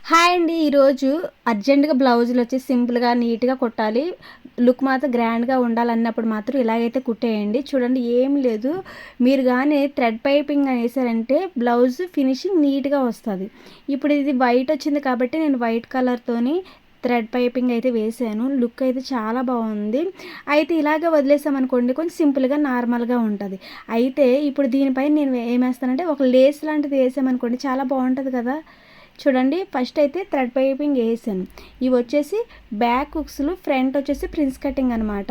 Hi అండి. ఈరోజు అర్జెంట్‌గా బ్లౌజులు వచ్చేసి సింపుల్‌గా, నీట్‌గా కుట్టాలి. లుక్ మాత్రం గ్రాండ్‌గా ఉండాలన్నప్పుడు మాత్రం ఇలాగైతే కుట్టేయండి. చూడండి ఏం లేదు. మీరు గాని థ్రెడ్ పైపింగ్ అనేసారంటే బ్లౌజ్ ఫినిషింగ్ నీట్‌గా వస్తది. ఇప్పుడు ఇది వైట్ వచ్చింది కాబట్టి నేను వైట్ కలర్‌తోని థ్రెడ్ పైపింగ్ అయితే వేసాను. లుక్ అయితే చాలా బావుంది. అయితే ఇలాగే వదిలేసామనుకోండి కొంచెం సింపుల్‌గా, నార్మల్‌గా ఉంటది. అయితే ఇప్పుడు దీనిపైన నేను ఏమేస్తానంటే ఒక లేస్ లాంటిది ఏసామనుకోండి చాలా బావుంటది కదా! చూడండి ఫస్ట్ అయితే థ్రెడ్ పైపింగ్ వేసాను. ఇవి వచ్చేసి బ్యాక్ హుక్స్లు, ఫ్రంట్ వచ్చేసి ప్రిన్స్ కటింగ్ అనమాట.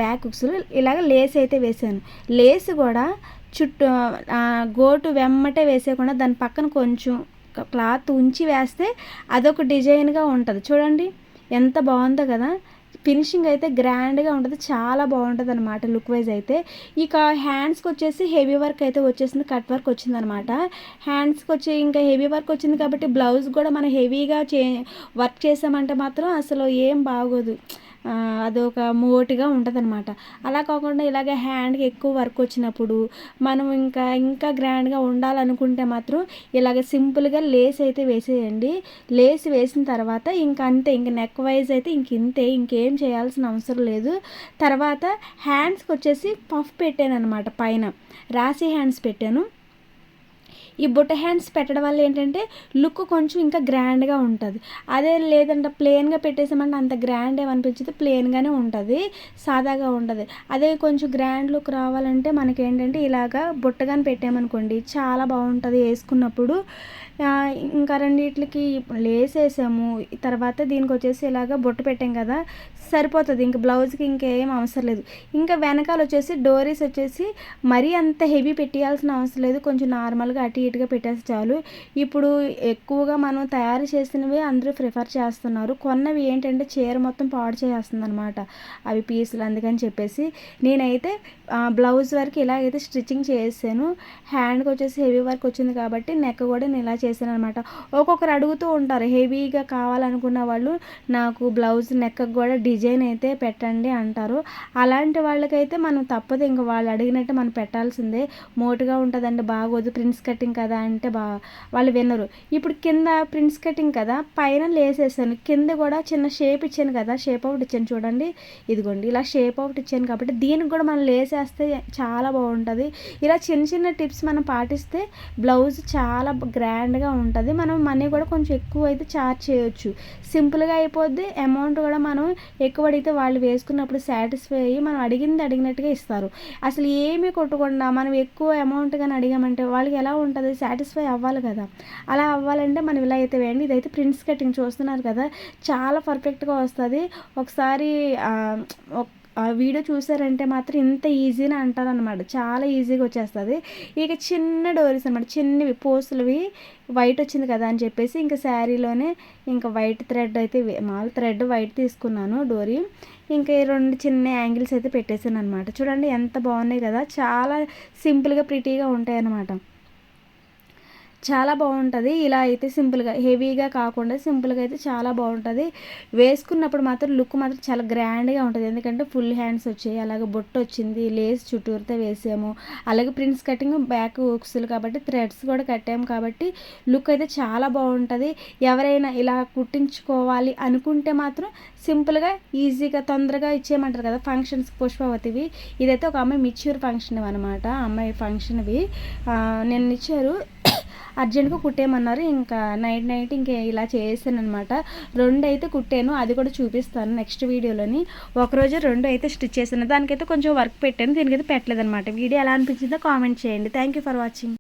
బ్యాక్ హుక్స్లు ఇలాగ లేస్ అయితే వేసాను. లేస్ కూడా చుట్టూ గోటు వెమ్మటే వేసేయకుండా దాని పక్కన కొంచెం క్లాత్ ఉంచి వేస్తే అదొక డిజైన్గా ఉంటుంది. చూడండి ఎంత బాగుందో కదా! ఫినిషింగ్ అయితే గ్రాండ్గా ఉంటుంది, చాలా బాగుంటుంది అనమాట లుక్ వైజ్ అయితే. ఇక హ్యాండ్స్కి వచ్చేసి హెవీ వర్క్ అయితే వచ్చేసింది, కట్ వర్క్ వచ్చిందనమాట. హ్యాండ్స్కి వచ్చి ఇంకా హెవీ వర్క్ వచ్చింది కాబట్టి బ్లౌజ్ కూడా మనం హెవీగా వర్క్ చేసామంటే మాత్రం అసలు ఏం బాగోదు, అదొక మోటుగా ఉంటుందన్నమాట. అలా కాకుండా ఇలాగే హ్యాండ్కి ఎక్కువ వర్క్ వచ్చినప్పుడు మనం ఇంకా గ్రాండ్గా ఉండాలనుకుంటే మాత్రం ఇలాగ సింపుల్గా లేస్ అయితే వేసేయండి. లేస్ వేసిన తర్వాత ఇంక అంతే, ఇంక నెక్ వైజ్ అయితే ఇంతే, ఇంకేం చేయాల్సిన అవసరం లేదు. తర్వాత హ్యాండ్స్కి వచ్చేసి పఫ్ పెట్టాను అనమాట, పైన రాసి హ్యాండ్స్ పెట్టాను. ఈ బుట్ట హ్యాండ్స్ పెట్టడం వల్ల ఏంటంటే లుక్ కొంచెం ఇంకా గ్రాండ్గా ఉంటుంది. అదే లేదంటే ప్లెయిన్గా పెట్టేసామంటే అంత గ్రాండ్ ఏమనిపించదు, ప్లెయిన్గానే ఉంటుంది, సాదాగా ఉంటుంది. అదే కొంచెం గ్రాండ్ లుక్ రావాలంటే మనకేంటంటే ఇలాగా బుట్టగాని పెట్టామనుకోండి చాలా బాగుంటుంది వేసుకున్నప్పుడు. ఇంకా రెండిట్లకి లేస్ వేసాము, తర్వాత దీనికి వచ్చేసి ఇలాగ బొట్టు పెట్టాం కదా, సరిపోతుంది. ఇంక బ్లౌజ్కి ఇంకేం అవసరం లేదు. ఇంకా వెనకాల వచ్చేసి డోరీస్ వచ్చేసి మరీ అంత హెవీ పెట్టేయాల్సిన అవసరం లేదు, కొంచెం నార్మల్గా అటు ఇటుగా పెట్టేస్తే చాలు. ఇప్పుడు ఎక్కువగా మనం తయారు చేసినవి అందరూ ప్రిఫర్ చేస్తున్నారు, కొన్నవి ఏంటంటే చీర మొత్తం పాడు చేస్తుంది అనమాట అవి పీసులు. అందుకని చెప్పేసి నేనైతే బ్లౌజ్ వరకు ఇలాగైతే స్టిచ్చింగ్ చేసాను. హ్యాండ్కి వచ్చేసి హెవీ వర్క్ వచ్చింది కాబట్టి నెక్ కూడా నేను ఇలా చేశాను అనమాట. ఒక్కొక్కరు అడుగుతూ ఉంటారు హెవీగా కావాలనుకున్న వాళ్ళు, నాకు బ్లౌజ్ నెక్ కూడా డిజైన్ అయితే పెట్టండి అంటారు. అలాంటి వాళ్ళకైతే మనం తప్పదు, ఇంకా వాళ్ళు అడిగినట్టు మనం పెట్టాల్సిందే. మోటుగా ఉంటుందండి, బాగోదు, ప్రిన్స్ కటింగ్ కదా అంటే వాళ్ళు వినరు. ఇప్పుడు కింద ప్రిన్స్ కటింగ్ కదా, పైన లేసేసాను, కింద కూడా చిన్న షేప్ ఇచ్చాను కదా, షేప్ అవుట్ ఇచ్చాను చూడండి, ఇదిగోండి ఇలా షేప్ అవుట్ ఇచ్చాను కాబట్టి దీనికి కూడా మనం లేసేస్తే చాలా బాగుంటుంది. ఇలా చిన్న చిన్న టిప్స్ మనం పాటిస్తే బ్లౌజ్ చాలా గ్రాండ్గా ఉంటుంది. మనం మనీ కూడా కొంచెం ఎక్కువ అయితే ఛార్జ్ చేయొచ్చు, సింపుల్గా అయిపోద్ది. అమౌంట్ కూడా మనం ఎక్కువ అడిగితే వాళ్ళు వేసుకున్నప్పుడు సాటిస్ఫై అయ్యి మనం అడిగినట్టుగా ఇస్తారు. అసలు ఏమీ కొట్టకుండా మనం ఎక్కువ అమౌంట్ కానీ అడిగామంటే వాళ్ళకి ఎలా ఉంటుంది, సాటిస్ఫై అవ్వాలి కదా. అలా అవ్వాలంటే మనం ఇలా అయితే వేయండి. ఇదైతే ప్రిన్స్ కటింగ్ చూస్తున్నారు కదా, చాలా పర్ఫెక్ట్గా వస్తుంది. ఒకసారి ఆ వీడియో చూసారంటే మాత్రం ఇంత ఈజీని అంటారనమాట, చాలా ఈజీగా వచ్చేస్తుంది. ఇక చిన్న డోరీస్ అనమాట, చిన్నవి పోస్టులవి వైట్ వచ్చింది కదా అని చెప్పేసి ఇంకా శారీలోనే ఇంకా వైట్ థ్రెడ్ అయితే మామూలు థ్రెడ్ వైట్ తీసుకున్నాను డోరీ. ఇంకా ఈ రెండు చిన్న యాంగిల్స్ అయితే పెట్టేసాను అనమాట. చూడండి ఎంత బాగున్నాయి కదా, చాలా సింపుల్గా ప్రిటీగా ఉంటాయి అన్నమాట. చాలా బాగుంటుంది ఇలా అయితే, సింపుల్గా హెవీగా కాకుండా సింపుల్గా అయితే చాలా బాగుంటుంది. వేసుకున్నప్పుడు మాత్రం లుక్ మాత్రం చాలా గ్రాండ్గా ఉంటుంది, ఎందుకంటే ఫుల్ హ్యాండ్స్ వచ్చాయి, అలాగే బొట్టు వచ్చింది, లేస్ చుట్టూరితో వేసాము, అలాగే ప్రిన్స్ కటింగ్ బ్యాక్ హుక్స్లు కాబట్టి థ్రెడ్స్ కూడా కట్టాము కాబట్టి లుక్ అయితే చాలా బాగుంటుంది. ఎవరైనా ఇలా కుట్టించుకోవాలి అనుకుంటే మాత్రం సింపుల్గా ఈజీగా తొందరగా ఇచ్చేయమంటారు కదా ఫంక్షన్స్, పుష్పవతివి. ఇదైతే ఒక అమ్మాయి మెచ్యూర్ ఫంక్షన్ అనమాట, అమ్మాయి ఫంక్షన్వి నేను ఇచ్చారు, అర్జెంట్గా కుట్టేయమన్నారు. ఇంకా నైట్ ఇంకా ఇలా చేసాను అనమాట. రెండు అయితే కుట్టాను, అది కూడా చూపిస్తాను నెక్స్ట్ వీడియోలోని. ఒకరోజు రెండు అయితే స్టిచ్ చేశాను, దానికైతే కొంచెం వర్క్ పెట్టాను, దీనికైతే పెట్టలేదు అనమాట. వీడియో ఎలా అనిపించిందో కామెంట్ చేయండి. Thank you for watching.